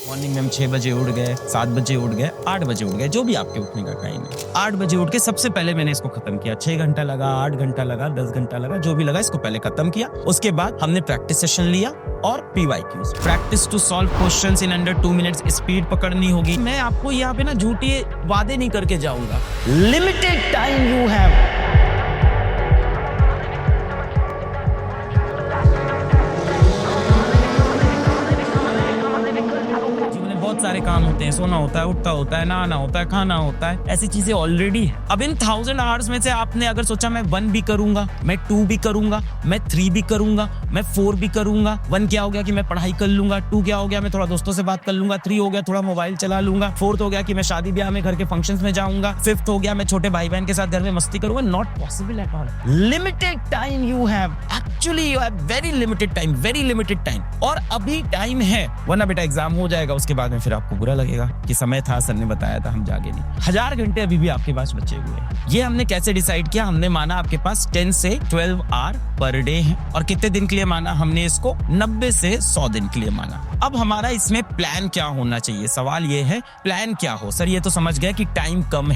Morning में हम 6 बजे उठ गए, 7 बजे उठ गए, 8 बजे उठ गए, जो भी आपके उठने का टाइम है। 8 बजे उठ के सबसे पहले मैंने इसको खत्म किया। 6 घंटा लगा, 8 घंटा लगा, 10 घंटा लगा, जो भी लगा इसको पहले खत्म किया। उसके बाद हमने प्रैक्टिस सेशन लिया और PYQs, practice to solve questions in under 2 minutes. Speed पकड़नी होगी। मैं आपको यहाँ पे ना झूठे वादे नहीं करके जाऊंगा। Limited time you have. सारे काम होते हैं, सोना होता है, उठता होता है, नहाना होता है, खाना होता है, ऐसी चीजें ऑलरेडी है। अब इन 1000 आवर्स में से आपने अगर सोचा मैं 1 भी करूंगा, मैं 2 भी करूंगा, मैं 3 भी करूंगा, मैं 4 भी करूंगा। 1 क्या हो गया कि मैं पढ़ाई कर लूंगा, 2 क्या हो गया मैं थोड़ा दोस्तों से बात कर लूंगा, 3 हो गया थोड़ा मोबाइल चला लूंगा, 4th हो गया कि मैं शादी ब्याह में घर के फंक्शंस में जाऊंगा, 5th हो गया मैं छोटे भाई बहन के साथ घर में मस्ती करूंगा। Not possible at all. Limited time you have, actually you have very limited time, very limited time. और अभी टाइम है, वरना बेटा एग्जाम हो जाएगा, उसके बाद में फिर आपको बुरा लगेगा कि समय था, सर ने बताया था, हम जागे नहीं। 1000 घंटे अभी भी आपके पास बचे हुए हैं। ये हमने कैसे डिसाइड किया? हमने माना आपके पास 10 से 12 आवर पर डे है। और कितने दिन के लिए माना हमने इसको? 90 से 100 दिन के लिए माना। अब हमारा इसमें प्लान क्या होना चाहिए? सवाल ये है प्लान क्या हो। सर ये तो समझ गया कि टाइम कम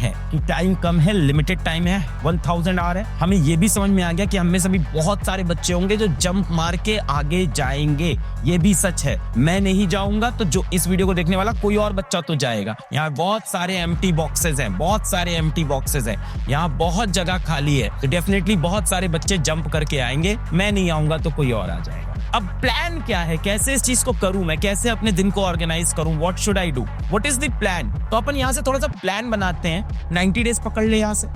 है, लिमिटेड टाइम है, 1000 आवर है। हमें ये भी समझ में आ गया कि हम में सभी बहुत सारे बच्चे होंगे जो जंप मार के आगे जाएंगे। ये भी सच है, मैं नहीं जाऊंगा तो जो इस वीडियो को देखने वाला कोई और बच्चा तो जाएगा। यहाँ बहुत सारे एम्प्टी बॉक्सेस हैं, बहुत सारे एम्प्टी बॉक्सेस हैं, यहाँ बहुत जगह खाली है, तो डेफिनेटली बहुत सारे बच्चे जंप करके आएंगे। मैं नहीं आऊंगा तो कोई और आ जाएगा। अब प्लान क्या है? कैसे इस चीज को करूं मैं? कैसे अपने दिन को ऑर्गेनाइज करूं? What should I do? What is the plan? तो अपन यहाँ से थोड़ा सा प्लान बनाते हैं। 90 डेज पकड़ ले यहाँ से।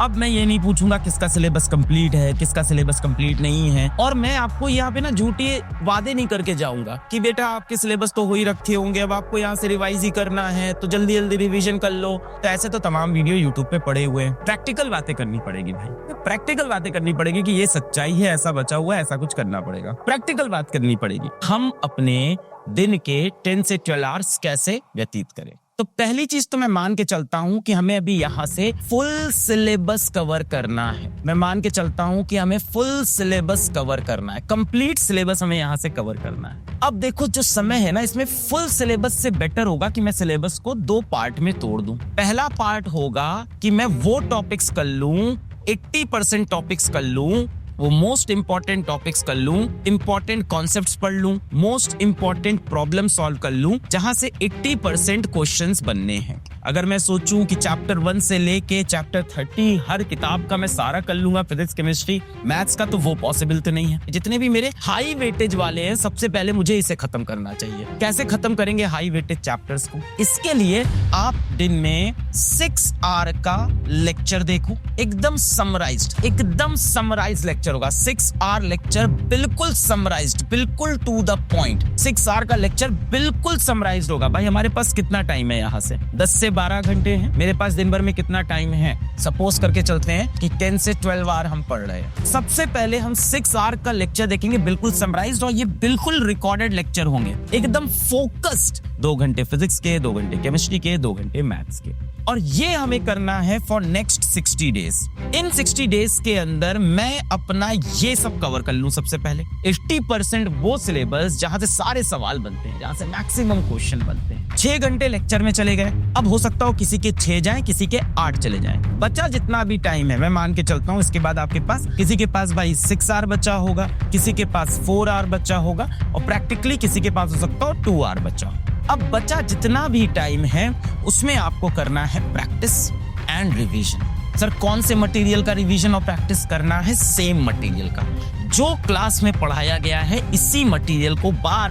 अब मैं ये नहीं पूछूंगा किसका सिलेबस कंप्लीट है, किसका सिलेबस कंप्लीट नहीं है। और मैं आपको यहाँ पे ना झूठे वादे नहीं करके जाऊंगा कि बेटा आपके सिलेबस तो हो ही रखे होंगे, अब आपको यहाँ से रिवाइज ही करना है तो जल्दी जल्दी रिवीजन कर लो। तो ऐसे तो तमाम वीडियो यूट्यूब पे पड़े हुए हैं। प्रैक्टिकल बातें करनी पड़ेगी भाई, प्रैक्टिकल बातें करनी पड़ेगी कि ये सच्चाई है, ऐसा बचा हुआ है, ऐसा कुछ करना पड़ेगा। प्रैक्टिकल बात करनी पड़ेगी। हम अपने दिन के 10 से 12 आवर्स कैसे व्यतीत करें? तो पहली चीज तो मैं मान के चलता हूं कि हमें अभी यहां से फुल सिलेबस कवर करना है। मैं मान के चलता हूं कि हमें फुल सिलेबस कवर करना है, कंप्लीट सिलेबस हमें यहां से कवर करना है। अब देखो जो समय है ना, इसमें फुल सिलेबस से बेटर होगा कि मैं सिलेबस को 2 पार्ट में तोड़ दूं। पहला पार्ट होगा कि मैं वो टॉपिक्स कर लूं, 80% टॉपिक्स कर लूं, वो मोस्ट इंपॉर्टेंट टॉपिक्स कर लूं, इंपॉर्टेंट कॉन्सेप्ट्स पढ़ लूं, मोस्ट इंपॉर्टेंट प्रॉब्लम सॉल्व कर लूं, जहां से 80% क्वेश्चंस बनने हैं। अगर मैं सोचूं कि चैप्टर 1 से लेके चैप्टर 30 हर किताब का मैं सारा कर लूंगा, फिजिक्स, केमिस्ट्री, मैथ्स का, तो वो पॉसिबल तो नहीं है। जितने भी मेरे हाई वेटेज वाले हैं, सबसे पहले मुझे इसे खत्म करना चाहिए। कैसे खत्म करेंगे हाई वेटेज चैप्टर्स को? इसके लिए आप दिन में 6 आवर का लेक्चर देखो, एकदम समराइज्ड लेक्चर होगा। 6 आवर लेक्चर बिल्कुल समराइज्ड, बिल्कुल टू द पॉइंट। 6 आवर का लेक्चर बिल्कुल समराइज्ड होगा। भाई हमारे पास कितना टाइम है? यहाँ से 10 से 12 घंटे हैं। मेरे पास दिन भर में कितना टाइम है? सपोज करके चलते हैं कि 10 से 12 आवर हम पढ़ रहे हैं। सबसे पहले हम 6 आवर का लेक्चर देखेंगे, बिल्कुल समराइज्ड, और ये बिल्कुल रिकॉर्डेड लेक्चर होंगे, एकदम फोकस्ड। 2 घंटे फिजिक्स के, 2 घंटे केमिस्ट्री के, 2 घंटे मैथ्स के। और ये हमें करना है for next 60 days. In 60 days के अंदर मैं अपना ये सब कवर कर लूं। सबसे पहले 80% वो सिलेबस जहां से सारे सवाल बनते हैं, जहां से मैक्सिमम क्वेश्चन बनते हैं। 6 घंटे लेक्चर में चले गए। अब हो सकता हो किसी के 6 जाएं, किसी के 8 चले जाएं। बचा जितना भी टाइम है, मैं मान के चलता हूं, इसके बाद आपके पास किसी के पास भाई 6 आवर बचा होगा, किसी के पास 4 आवर बचा होगा, और प्रैक्टिकली किसी के पास हो सकता हो 2 आवर बचा। अब बचा जितना भी टाइम है उसमें आपको करना है प्रैक्टिस एंड रिवीजन। सर कौन से मटेरियल का रिवीजन और प्रैक्टिस करना है? सेम मटेरियल का, जो क्लास में पढ़ाया गया है, इसी मटेरियल को बार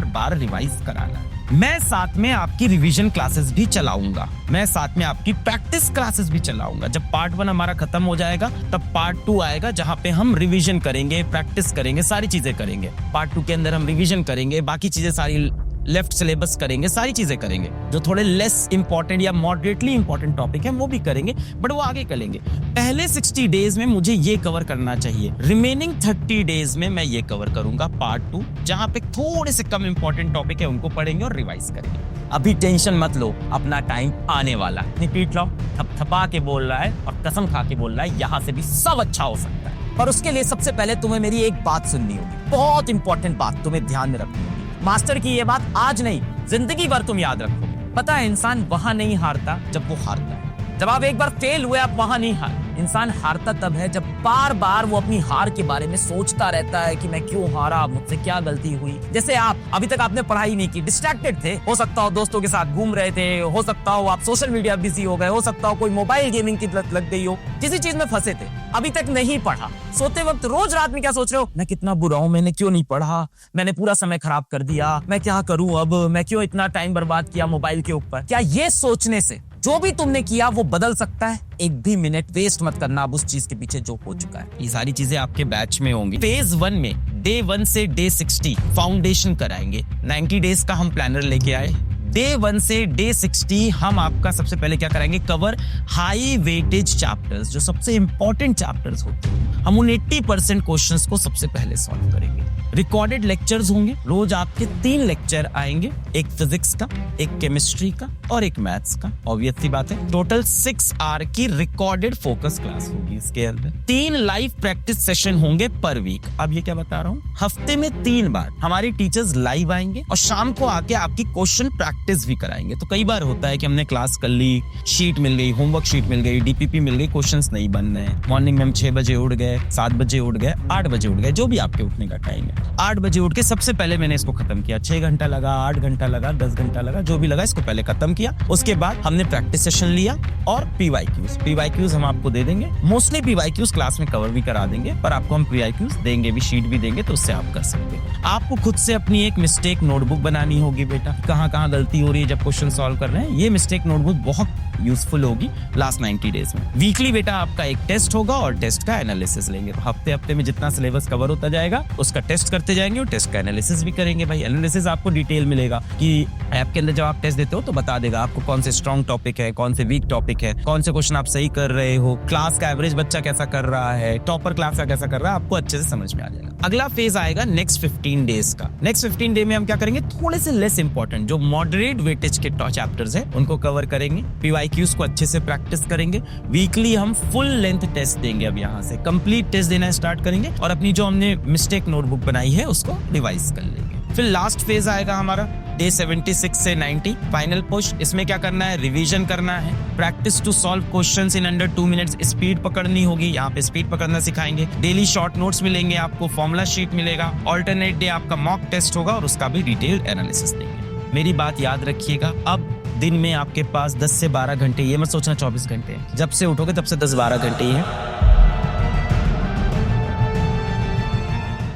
बार रिवाइज कराना है। मैं साथ में आपकी रिवीजन क्लासेस भी चलाऊंगा, मैं साथ में आपकी प्रैक्टिस क्लासेस भी चलाऊंगा। जब पार्ट 1 हमारा खत्म हो जाएगा तब पार्ट 2 आएगा, जहां पे हम रिवीजन करेंगे, प्रैक्टिस करेंगे, सारी चीजें करेंगे। पार्ट 2 के अंदर हम रिवीजन करेंगे, बाकी चीजें सारी लेफ्ट सिलेबस करेंगे, सारी चीजें करेंगे। जो थोड़े लेस इंपॉर्टेंट या मॉडरेटली इंपॉर्टेंट टॉपिक है वो भी करेंगे, बट वो आगे करेंगे। पहले 60 डेज में मुझे ये कवर करना चाहिए। रिमेनिंग 30 डेज में मैं ये कवर करूंगा पार्ट 2, जहां पे थोड़े से कम इंपॉर्टेंट टॉपिक है उनको पढ़ेंगे और रिवाइज करेंगे। अभी टेंशन मत लो, अपना टाइम आने वाला है। पीट लो, थपथपा के बोल रहा है और कसम खा के बोल रहा है, यहां से भी सब अच्छा हो सकता है। पर उसके लिए सबसे पहले तुम्हें मेरी एक बात सुननी होगी, बहुत इंपॉर्टेंट बात तुम्हें ध्यान में रखनी होगी। मास्टर की ये बात आज नहीं, जिंदगी भर तुम याद रखो। पता है, इंसान वहां नहीं हारता जब वो हारता है। जब आप एक बार फेल हुए, आप वहां नहीं हार। इंसान हारता तब है जब बार बार वो अपनी हार के बारे में सोचता रहता है कि मैं क्यों हारा, मुझसे क्या गलती हुई। जैसे आप अभी तक आपने पढ़ाई नहीं की, डिस्ट्रैक्टेड थे, हो सकता हो दोस्तों के साथ घूम रहे थे, हो सकता हो आप सोशल मीडिया बिजी हो गए, हो सकता हो कोई मोबाइल गेमिंग की लत लग गई हो, किसी चीज में फंसे थे, अभी तक नहीं पढ़ा। सोते वक्त रोज रात में क्या सोच रहे हो, मैं कितना बुरा हूं, मैंने क्यों नहीं पढ़ा, मैंने पूरा समय खराब कर दिया, मैं क्या करूं अब, मैं क्यों इतना टाइम बर्बाद किया मोबाइल के ऊपर। क्या ये सोचने से जो भी तुमने किया वो बदल सकता है? एक भी मिनट वेस्ट मत करना अब उस चीज के पीछे जो हो चुका है। ये सारी चीजें आपके बैच में होंगी। फेज 1 में डे 1 से डे 60 फाउंडेशन कराएंगे। 90 डेज का हम प्लानर लेके आए। डे 1 से डे 60 हम आपका सबसे पहले क्या कराएंगे, कवर हाई वेटेज चैप्टर्स, जो सबसे इंपॉर्टेंट चैप्टर्स होते हैं। हम उन 80% क्वेश्चंस को सबसे पहले सॉल्व करेंगे। रिकॉर्डेड लेक्चर्स होंगे, रोज आपके 3 लेक्चर आएंगे, एक फिजिक्स का, एक केमिस्ट्री का और एक मैथ्स का। ऑब्वियस सी बात है, टोटल 6 आवर की रिकॉर्डेड फोकस क्लास होगी इसके अंदर। 3 लाइव प्रैक्टिस सेशन होंगे पर वीक। अब ये क्या बता रहा हूँ, हफ्ते में 3 बार हमारी टीचर्स लाइव आएंगे और शाम को आके आपकी क्वेश्चन प्रैक्टिस भी कराएंगे। तो कई बार होता है कि हमने क्लास कर ली, शीट मिल गई, होमवर्क शीट मिल गई, डीपीपी मिल गई, क्वेश्चंस नहीं बन रहे। मॉर्निंग में हम 6 बजे उठ गए, 7 बजे उठ गए, 8 बजे उठ गए, जो भी आपके उठने का टाइम है। 8 बजे उठ के सबसे पहले मैंने इसको खत्म किया। 6 घंटा लगा, 8 घंटा लगा, 10 घंटा लगा, जो भी लगा इसको पहले खत्म किया। उसके बाद हमने प्रैक्टिस सेशन लिया और पीवाईक्यूज हम आपको दे देंगे। मोस्टली पीवाईक्यूज क्लास में कवर भी करा देंगे, पर आपको हम पीवाईक्यूज देंगे भी, शीट भी देंगे, तो उससे आप कर सकते हैं। आपको खुद से अपनी एक मिस्टेक नोटबुक बनानी होगी बेटा, कहाँ गलती हो रही है जब क्वेश्चन सॉल्व कर रहे हैं। ये मिस्टेक नोटबुक बहुत यूजफुल होगी लास्ट 90 डेज में। वीकली बेटा आपका एक टेस्ट होगा और टेस्ट का एनालिसिस लेंगे। तो हफ्ते में जितना सिलेबस कवर होता जाएगा उसका टेस्ट करते जाएंगे और टेस्ट का एनालिसिस भी करेंगे। भाई एनालिसिस आपको डिटेल मिलेगा कि ऐप के अंदर जब आप टेस्ट देते हो तो बता देगा आपको कौन से स्ट्रॉन्ग टॉपिक है, कौन से वीक टॉपिक है, कौन से क्वेश्चन आप सही कर रहे हो, क्लास का एवरेज बच्चा कैसा कर रहा है, टॉपर क्लास का कैसा कर रहा है, आपको अच्छे से समझ में आ जाएगा। अगला फेज आएगा नेक्स्ट 15 डेज का। नेक्स्ट 15 डे में हम क्या करेंगे, थोड़े से लेस इंपॉर्टेंट जो मॉडरेट वेटेज के चैप्टर्स है उनको कवर करेंगे। पीवाईक्यूज को अच्छे से प्रैक्टिस करेंगे। वीकली हम फुल लेंथ टेस्ट देंगे। अब यहाँ से कंप्लीट टेस्ट देना स्टार्ट करेंगे और अपनी जो हमने मिस्टेक नोटबुक बनाई है उसको रिवाइज कर लेंगे। फिर लास्ट फेज आएगा हमारा डे 76 से 90 फाइनल पुश। इसमें क्या करना है, रिवीजन करना है, practice to solve questions in under 2 minutes, speed पकड़नी होगी। यहाँ पे स्पीड पकड़ना सिखाएंगे। डेली शॉर्ट नोट्स मिलेंगे आपको, फॉर्मूला शीट मिलेगा, ऑल्टरनेट डे आपका मॉक टेस्ट होगा और उसका भी डिटेल्ड एनालिसिस देंगे। मेरी बात याद रखिएगा, अब दिन में आपके पास 10 से 12 घंटे, ये मत सोचना 24 घंटे, जब से उठोगे तब से 10-12 घंटे ही है।